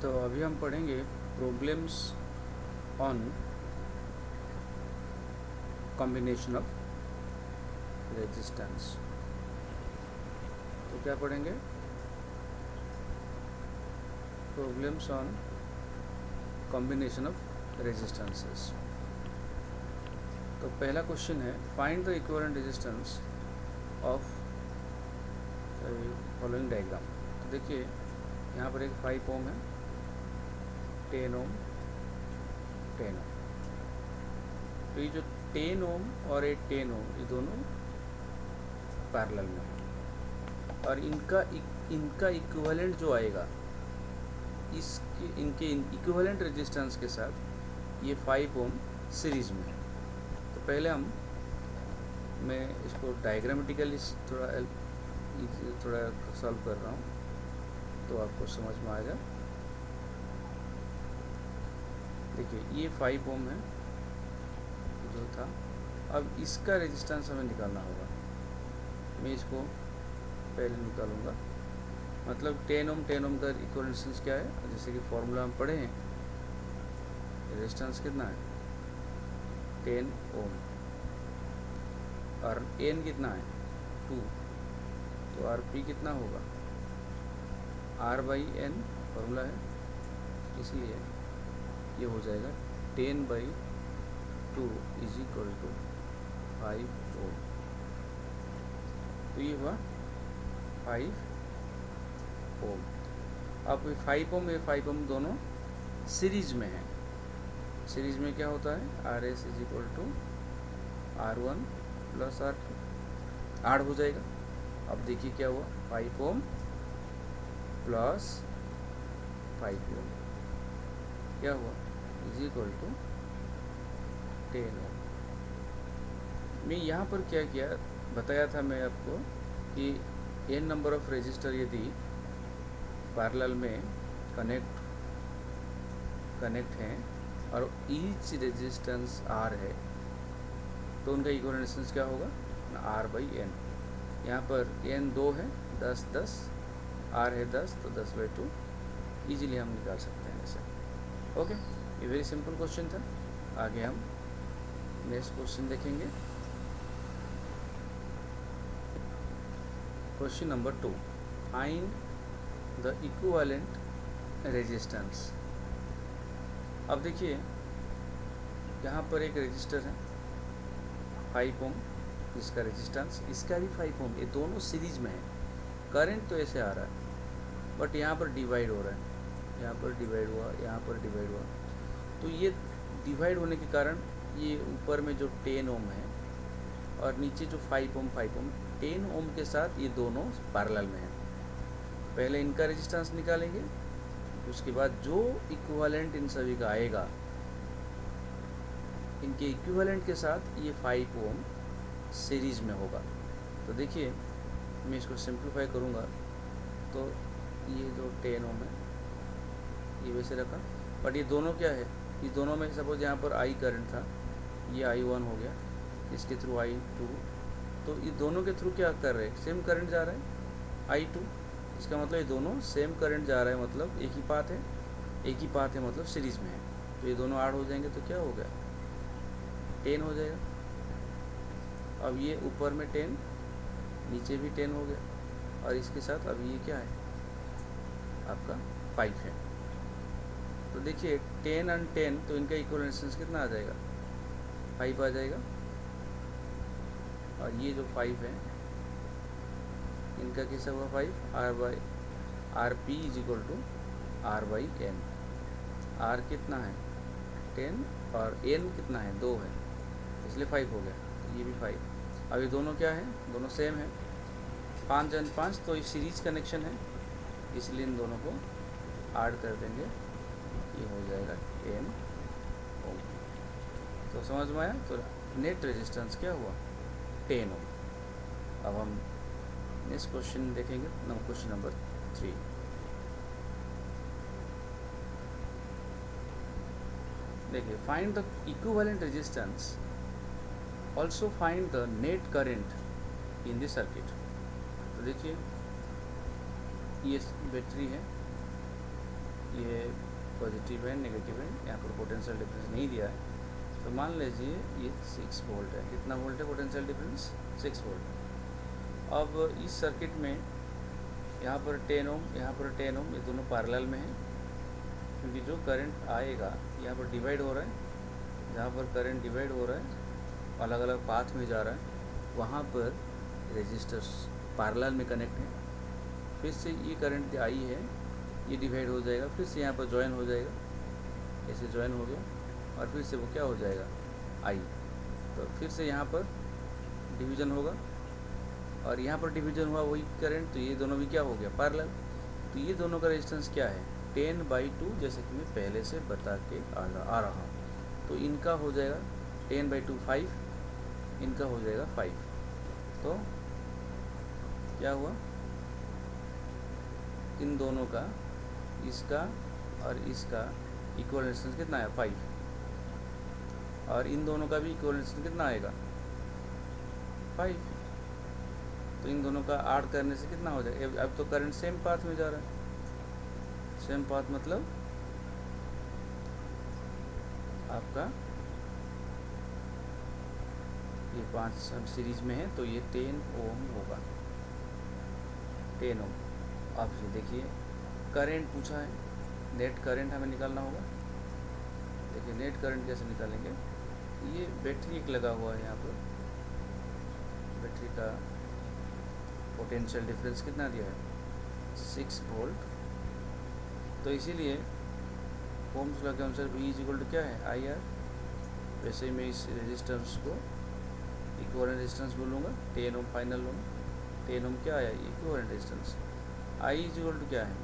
तो अभी हम पढ़ेंगे problems on combination of resistance. तो क्या पढ़ेंगे? Problems on combination of resistances. तो पहला क्वेश्चन है, find the equivalent resistance of following diagram. तो देखिए यहाँ पर एक 5 ओम है, 10 ओम, 10 ओम। तो ये जो 10 ओम और ये 10 ओम ये दोनों पैरेलल में है और इनका इक्विवेलेंट जो आएगा इनके इक्विवेलेंट रेजिस्टेंस के साथ ये 5 ओम सीरीज में है। तो पहले मैं इसको डायग्रामेटिकली थोड़ा सॉल्व कर रहा हूँ तो आपको समझ में आएगा। देखिए ये 5 ओम है जो था, अब इसका रेजिस्टेंस हमें निकालना होगा। मैं इसको पहले निकालूंगा, मतलब 10 ओम का इक्वल रेजिस्टेंस क्या है, जैसे कि फॉर्मूला हम पढ़े हैं। रेजिस्टेंस कितना है? 10 ओम और एन कितना है? 2। तो आर पी कितना होगा? आर बाई एन फॉर्मूला है, इसलिए ये हो जाएगा 10/2 इज इक्वल टू 5 ओम। तो ये हुआ 5 ओम। अब 5 ओम 5 ओम दोनों सीरीज में है। सीरीज में क्या होता है? R S is equal to R1 plus R2 8 हो जाएगा। अब देखिए क्या हुआ, 5 ओम प्लस 5 ओम क्या हुआ इज इक्वल टू 10 ओम। मैं यहाँ पर क्या किया बताया था मैं आपको कि n नंबर ऑफ रेजिस्टर यदि पैरेलल में कनेक्ट हैं और ईच रेजिस्टेंस R है तो उनका इक्विवेलेंट रेजिस्टेंस क्या होगा? R/n। यहाँ पर n 2 है, 10 10, R है 10 तो 10/2 इजीली हम निकाल सकते हैं ऐसे। ओके, ये वेरी सिंपल क्वेश्चन था। आगे हम नेक्स्ट क्वेश्चन देखेंगे। Question number 2, find the equivalent resistance. अब देखिए यहाँ पर एक रेजिस्टर है 5 ओम जिसका रेजिस्टेंस, इसका भी 5 ओम, ये दोनों सीरीज में है। करंट तो ऐसे आ रहा है बट यहाँ पर डिवाइड हो रहा है, यहाँ पर डिवाइड हुआ, यहाँ पर डिवाइड हुआ। तो ये डिवाइड होने के कारण ये ऊपर में जो 10 ओम है और नीचे जो 5 ओम 10 ओम के साथ ये दोनों पैरेलल में है। पहले इनका रेजिस्टेंस निकालेंगे, उसके बाद जो इक्विवेलेंट इन सभी का आएगा इनके इक्विवेलेंट के साथ ये 5 ओम सीरीज में होगा। तो देखिए मैं इसको सिंप्लीफाई करूँगा तो ये जो 10 ओम है ये वैसे रखा, बट ये दोनों क्या है, ये दोनों में सपोज यहाँ पर I करंट था, ये I1 हो गया, इसके थ्रू I2, तो ये दोनों के थ्रू क्या कर रहे हैं? सेम करंट जा रहा है I2। इसका मतलब ये दोनों सेम करंट जा रहा है, मतलब एक ही पाथ है, मतलब सीरीज में है। तो ये दोनों ऐड हो जाएंगे तो क्या हो गया? 10 हो जाएगा। अब ये ऊपर में 10, नीचे भी 10 हो गया और इसके साथ अब ये क्या है आपका 5 है। तो देखिए 10 और 10 तो इनका इक्विवेलेंट रेजिस्टेंस कितना आ जाएगा? 5 आ जाएगा। और ये जो 5 है इनका कैसा हुआ? 5 R P is equal to R/n। R कितना है? 10 और n कितना है? 2 है, इसलिए 5 हो गया। तो ये भी 5। अब ये दोनों क्या है? दोनों सेम है, 5 और 5, तो ये सीरीज कनेक्शन है, इसलिए इन दोनों को ऐड कर देंगे, ये हो जाएगा 10 ओम। तो समझ में आया? तो नेट रेजिस्टेंस क्या हुआ? 10 ओम। अब हम नेक्स्ट क्वेश्चन देखेंगे, क्वेश्चन नंबर 3। देखिए, find the equivalent resistance, also find the net current in the circuit. तो देखिए ये बैटरी है, ये पॉजिटिव है नेगेटिव है, यहाँ पर पोटेंशियल डिफरेंस नहीं दिया है, तो मान लीजिए ये 6 वोल्ट है। कितना वोल्ट है पोटेंशियल डिफरेंस? 6 वोल्ट। अब इस सर्किट में यहाँ पर 10 ओम, यहाँ पर 10 ओम, ये दोनों पैरेलल में हैं, क्योंकि जो करंट आएगा यहाँ पर डिवाइड हो रहा है, जहाँ पर करंट डिवाइड हो रहा है अलग अलग पाथ में जा रहा है, वहाँ पर रेजिस्टर्स पैरेलल में कनेक्ट है। फिर से ये करंट आई है, ये डिवाइड हो जाएगा, फिर से यहाँ पर ज्वाइन हो जाएगा, ऐसे ज्वाइन हो गया, और फिर से वो क्या हो जाएगा? आई। तो फिर से यहाँ पर डिवीज़न होगा, और यहाँ पर डिवीज़न हुआ वही करंट, तो ये दोनों भी क्या हो गया? पैरेलल। तो ये दोनों का रेजिस्टेंस क्या है? 10/2, जैसे कि मैं पहले से बता के आ रहा हूँ। तो इनका हो जाएगा 10/2 5, इनका हो जाएगा 5। तो क्या हुआ? इन दोनों का, इसका और इसका इक्वल रेजिस्टेंस कितना है? 5। और इन दोनों का भी इक्वल रेजिस्टेंस कितना आएगा? 5। तो इन दोनों का ऐड करने से कितना हो जाएगा? अब तो करंट सेम पाथ में जा रहा है। सेम पाथ मतलब आपका ये 5 सीरीज में है, तो ये 10 ओम होगा, 10 ओम। अब ये देखिए करंट पूछा है, नेट करंट हमें निकालना होगा। देखिए नेट करंट कैसे निकालेंगे? ये बैटरी एक लगा हुआ है, यहाँ पर बैटरी का पोटेंशियल डिफरेंस कितना दिया है? 6 वोल्ट। तो इसीलिए ओम्स लॉ के अनुसार V = क्या है? IR। वैसे ही मैं इस रेजिस्टेंस को इक्विवेलेंट रेजिस्टेंस बोलूँगा, 10 ओम फाइनल लूँगा। 10 ओम क्या आया? Equivalent resistance. I = क्या है?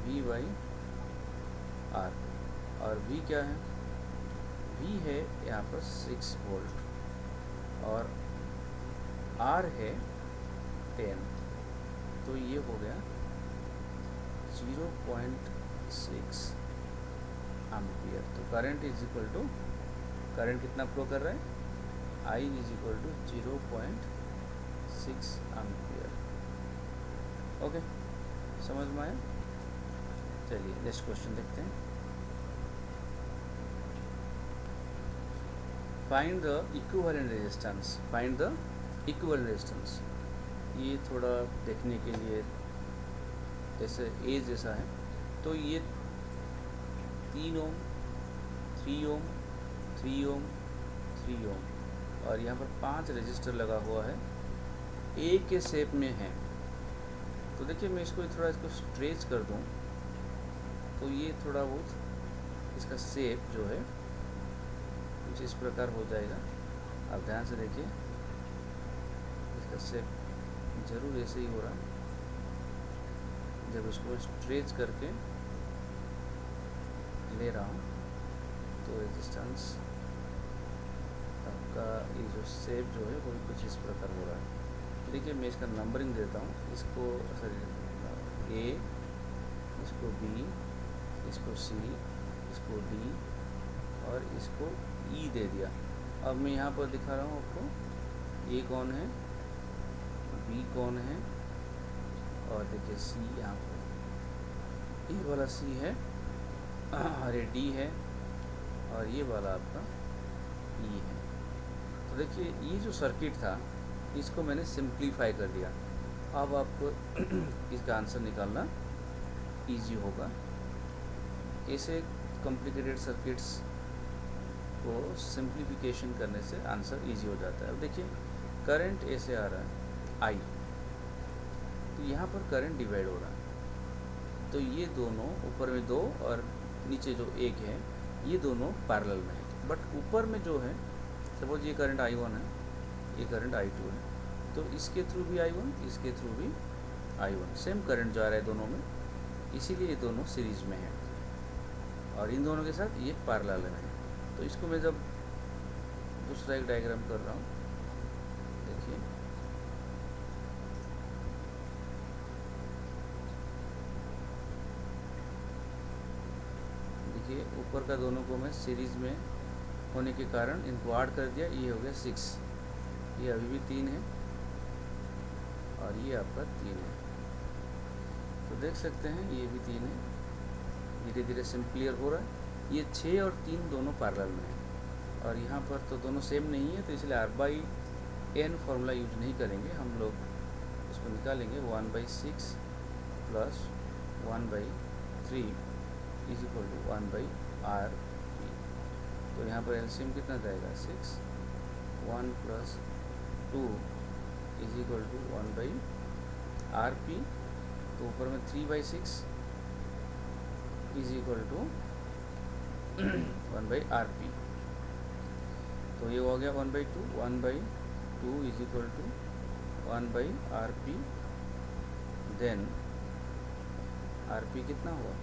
V/R। और V क्या है? V है यहाँ पर 6 वोल्ट, और R है 10। तो ये हो गया 0.6 एम्पियर। तो current is equal to, current कितना फ्लो कर रहा है? I = 0.6 ampere. ओके, समझ में आया? चलिए नेक्स्ट क्वेश्चन देखते हैं। Find the equivalent resistance. Find the equivalent resistance. ये थोड़ा देखने के लिए जैसे ए जैसा है, तो ये 3 ओम, 3 ओम, 3 ओम, 3 ओम, और यहाँ पर 5 रजिस्टर लगा हुआ है, ए के शेप में है। तो देखिए मैं इसको थोड़ा स्ट्रेच कर दूँ, तो ये थोड़ा बहुत इसका शेप जो है कुछ इस प्रकार हो जाएगा। आप ध्यान से देखिए, इसका शेप ज़रूर ऐसे ही हो रहा है। जब इसको स्ट्रेच करके ले रहा हूँ तो रेजिस्टेंस आपका ये जो शेप जो है वो कुछ इस प्रकार हो रहा है। देखिए मैं इसका नंबरिंग देता हूँ, इसको A, इसको B, इसको C, इसको D और इसको E दे दिया। अब मैं यहाँ पर दिखा रहा हूँ आपको A कौन है, B कौन है, और देखिए C यहाँ पर, ये वाला C है, अरे D है, और ये वाला आपका E है। तो देखिए ये जो सर्किट था इसको मैंने सिंप्लीफाई कर दिया। अब आपको इसका आंसर निकालना इजी होगा। ऐसे कॉम्प्लिकेटेड सर्किट्स को सिंप्लीफिकेशन करने से आंसर इजी हो जाता है। अब देखिए करंट ऐसे आ रहा है I, तो यहाँ पर करंट डिवाइड हो रहा है, तो ये दोनों ऊपर में 2 और नीचे जो 1 है ये दोनों पैरेलल में है। बट ऊपर में जो है, सपोज ये करंट I1 है, ये करंट I2 है, तो इसके थ्रू भी I1, इसके थ्रू भी I1, सेम करंट जा रहा है दोनों में, इसीलिए ये दोनों सीरीज में है और इन दोनों के साथ ये पैरेलल है। तो इसको मैं जब दूसरा एक डायग्राम कर रहा हूँ, देखिए देखिए ऊपर का दोनों को मैं सीरीज में होने के कारण इनको ऐड कर दिया, ये हो गया 6, ये अभी भी 3 है और ये आपका 3 है। तो देख सकते हैं ये भी 3 है धीरे धीरे सिम क्लियर हो रहा है। ये 6 और 3 दोनों पैरेलल में है और यहाँ पर तो दोनों सेम नहीं है, तो इसलिए r/n फार्मूला यूज नहीं करेंगे, हम लोग इसको निकालेंगे 1/6 plus 1/3 is equal to 1/r/p। तो यहाँ पर एलसीएम कितना जाएगा 6, 1 plus 2 is equal to 1/r/p। तो ऊपर में 3/6 इज इक्वल टू 1/r/p। तो ये हो गया 1/2, 1/2 is equal to 1/r/p। Then r/p कितना हुआ,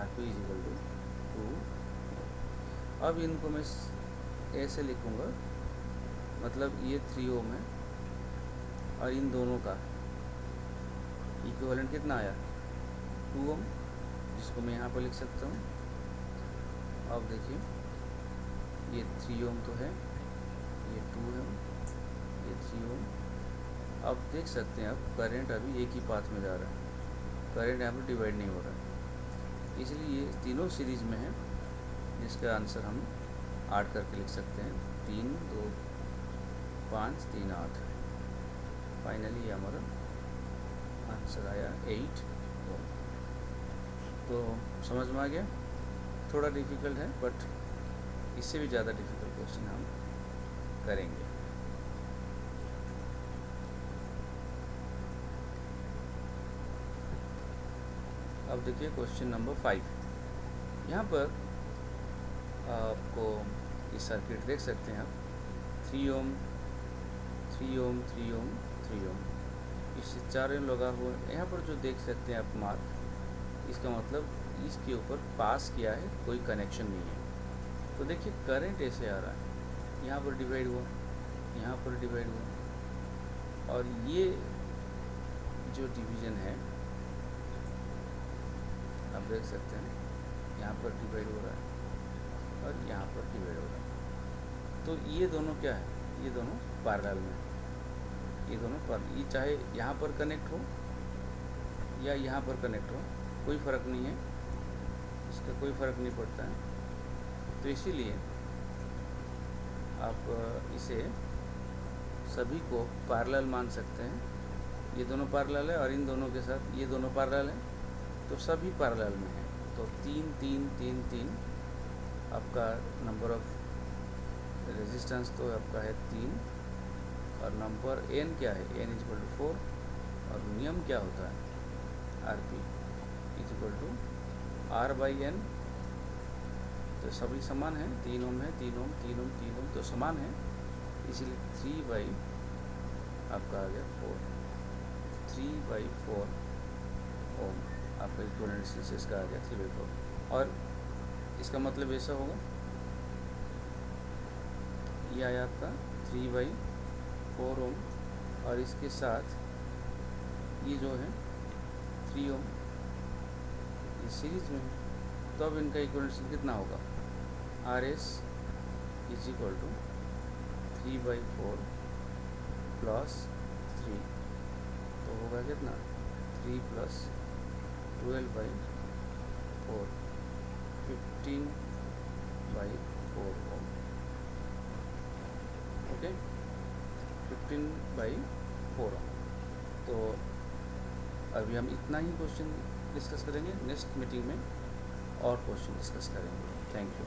r/p इज इक्वल टू 2। अब इनको मैं ऐसे लिखूँगा, मतलब ये 3 ओम है और इन दोनों का इक्विवेलेंट कितना आया 2 ओम, जिसको मैं यहाँ पर लिख सकता हूँ। अब देखिए ये 3 ओम तो है, ये 2 है, ये 3 ओम। अब देख सकते हैं, अब करंट अभी एक ही पाथ में जा रहा है, करंट यहाँ पर डिवाइड नहीं हो रहा है, इसलिए ये तीनों सीरीज में है, जिसका आंसर हम 8 करके लिख सकते हैं। 3, 2, 5, 3, 8। फाइनली ये हमारा आंसर आया 8 ओम। तो समझ में आ गया, थोड़ा डिफ़िकल्ट है बट इससे भी ज़्यादा डिफ़िकल्ट क्वेश्चन हम करेंगे। अब देखिए क्वेश्चन नंबर 5। यहाँ पर आपको इस सर्किट देख सकते हैं आप, 3 ओम 3 ओम 3 ओम 3 ओम, इससे 4 ओम लगा हुआ है। यहाँ पर जो देख सकते हैं आप मार्क, इसका मतलब इसके ऊपर पास किया है, कोई कनेक्शन नहीं है। तो देखिए करंट ऐसे आ रहा है, यहाँ पर डिवाइड हुआ, यहाँ पर डिवाइड हुआ, और ये जो डिवीज़न है आप देख सकते हैं, यहाँ पर डिवाइड हो रहा है और यहाँ पर डिवाइड हो रहा है। तो ये दोनों क्या है, ये दोनों पैरेलल में, ये दोनों पर, ये चाहे यहाँ पर कनेक्ट हो या यहाँ पर कनेक्ट हो, कोई फ़र्क नहीं है, इसका कोई फ़र्क नहीं पड़ता है। तो इसीलिए आप इसे सभी को पैरेलल मान सकते हैं। ये दोनों पैरेलल है और इन दोनों के साथ ये दोनों पैरेलल है, तो सभी पैरेलल में है। तो 3 3 3 3 आपका नंबर ऑफ रेजिस्टेंस तो आपका है 3, और नंबर n क्या है, n इज इक्वल टू 4, और नियम क्या होता है r/p is equal to r/n। तो सभी समान है, 3 ओम है, 3 ओम 3 ओम 3 ओम, तो समान है, इसीलिए 3 आपका आ गया 4, 3/4 ओम आपका इक्विवेलेंट रेजिस्टेंस का आ गया 3/4। और इसका मतलब ऐसा होगा, ये आया आपका 3/4 ओम, और इसके साथ ये जो है 3 ओम, ये सीरीज में है। तो अब इनका इक्विवेलेंट कितना होगा, RS is equal to 3/4 plus 3, तो होगा कितना 3 प्लस 12/4, 15/4 ओम। ओके, 15/4 ओम। तो अभी हम इतना ही क्वेश्चन डिस्कस करेंगे, नेक्स्ट मीटिंग में और क्वेश्चन डिस्कस करेंगे। Thank you.